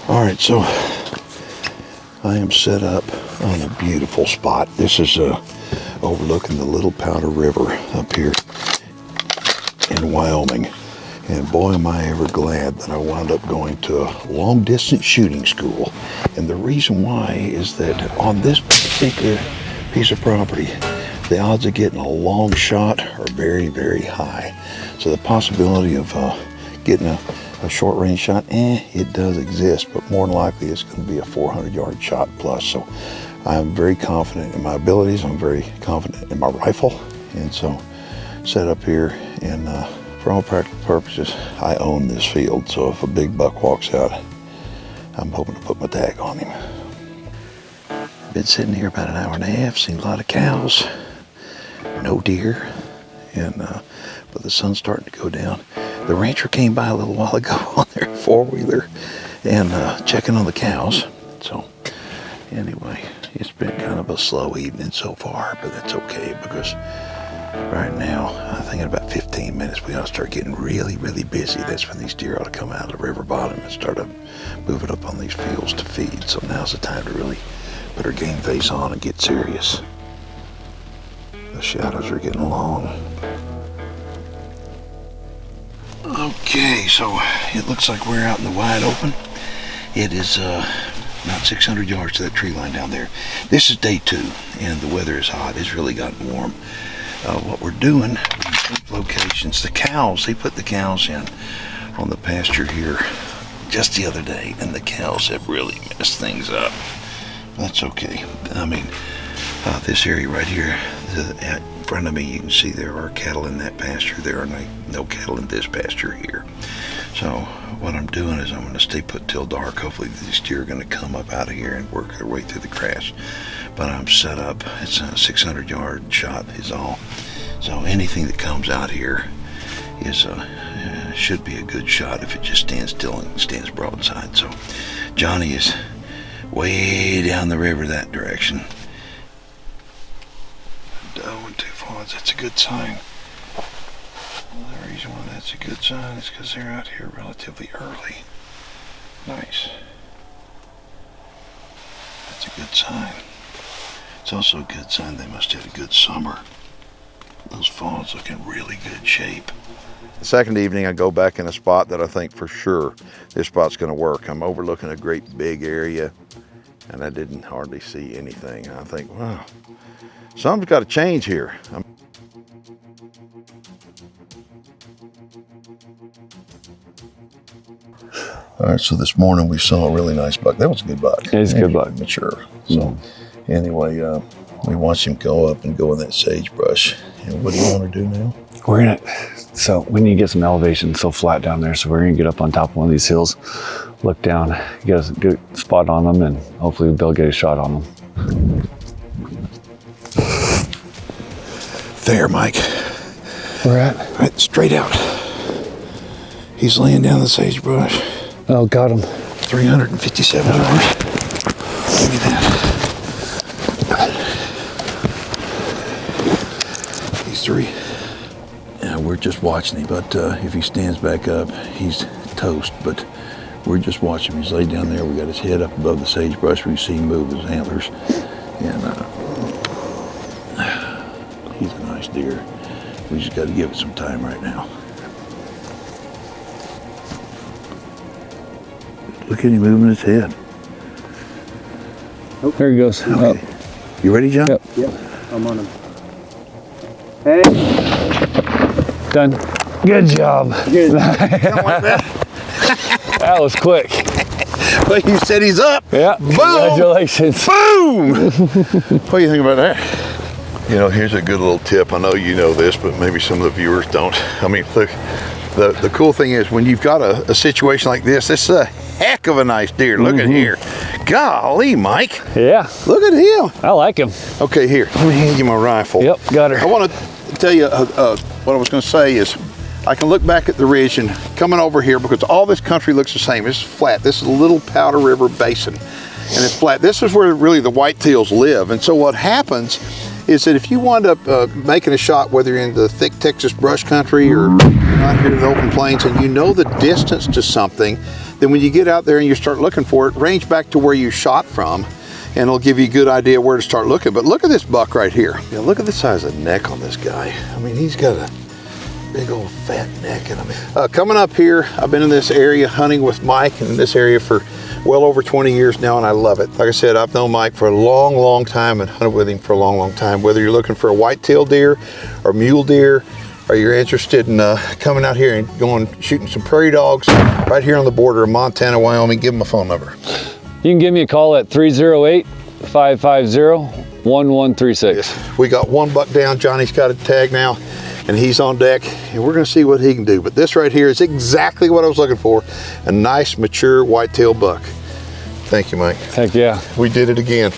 All right, so I am set up on a beautiful spot. This is overlooking the Little Powder River up here in Wyoming. And boy, am I ever glad that I wound up going to a long distance shooting school. And the reason why is that on this particular piece of property, the odds of getting a long shot are very, very high. So the possibility of getting a short range shot, it does exist, but more than likely it's going to be a 400-yard shot plus. So I'm very confident in my abilities. I'm very confident in my rifle. And so set up here, and for all practical purposes, I own this field. So if a big buck walks out, I'm hoping to put my tag on him. Been sitting here about an hour and a half, seen a lot of cows, no deer, and but the sun's starting to go down. The rancher came by a little while ago on their four-wheeler and checking on the cows. So anyway, it's been kind of a slow evening so far, but that's okay, because right now, I think in about 15 minutes, we ought to start getting really, really busy. That's when these deer ought to come out of the river bottom and start moving up on these fields to feed. So now's the time to really put our game face on and get serious. The shadows are getting long. Okay, so it looks like we're out in the wide open. It is about 600 yards to that tree line down there. This is day 2, and the weather is hot. It's really gotten warm. What we're doing, locations, the cows, they put the cows in on the pasture here just the other day, and the cows have really messed things up. That's okay. I mean, this area right here, in front of me, you can see there are cattle in that pasture. There are no cattle in this pasture here. So what I'm doing is I'm going to stay put till dark. Hopefully these deer are going to come up out of here and work their way through the grass. But I'm set up. It's a 600-yard shot is all. So anything that comes out here is should be a good shot if it just stands still and stands broadside. So Johnny is way down the river that direction. Doe and 2 fawns, that's a good sign. The reason why that's a good sign is because they're out here relatively early. Nice. That's a good sign. It's also a good sign they must have a good summer. Those fawns look in really good shape. The second evening, I go back in a spot that I think for sure this spot's going to work. I'm overlooking a great big area, and I didn't hardly see anything. I think, wow, something's got to change here. All right, so this morning we saw a really nice buck. That was a good buck. It's a good buck. Mature. So anyway, we watched him go up and go in that sagebrush. And what do you want to do now? So we need to get some elevation. It's so flat down there. So we're gonna get up on top of one of these hills, look down, get a good spot on them, and hopefully we'll get a shot on them. There, Mike. Where at? Right, straight out. He's laying down the sagebrush. Oh, got him. 357 yards. Give me that. These 3. Yeah, we're just watching him, but if he stands back up, he's toast. But we're just watching him. He's laid down there. We got his head up above the sagebrush. We see him move his antlers. And he's a nice deer. We just got to give it some time right now. Look at him moving his head. Oh, there he goes. Okay. You ready, John? Yep. Yep, I'm on him. Hey. Done. Good job. Good. That was quick. Well, you said he's up. Yeah. Boom. Congratulations. Boom. What do you think about that? You know, here's a good little tip. I know you know this, but maybe some of the viewers don't. I mean, look, the cool thing is when you've got a situation like this is a heck of a nice deer. Look at here. Golly, Mike. Yeah. Look at him. I like him. Okay, here. Let me hand you my rifle. Yep, got her. I want to tell you what I was going to say is I can look back at the ridge and coming over here because all this country looks the same. It's flat. This is a Little Powder River Basin, and it's flat. This is where really the whitetails live. And so what happens is that if you wind up making a shot, whether you're in the thick Texas brush country or out here in the open plains, and you know the distance to something, then when you get out there and you start looking for it, range back to where you shot from, and it'll give you a good idea where to start looking. But look at this buck right here. Yeah, look at the size of the neck on this guy. I mean, he's got a big old fat neck in him. Coming up here, I've been in this area hunting with Mike in this area for well over 20 years now, and I love it. Like I said, I've known Mike for a long, long time and hunted with him for a long, long time. Whether you're looking for a white-tailed deer or mule deer, or you're interested in coming out here and going shooting some prairie dogs right here on the border of Montana, Wyoming, give him a phone number. You can give me a call at 308-550-1136. Yes. We got one buck down. Johnny's got a tag now, and he's on deck, and we're gonna see what he can do. But this right here is exactly what I was looking for, a nice, mature whitetail buck. Thank you, Mike. Heck yeah. We did it again.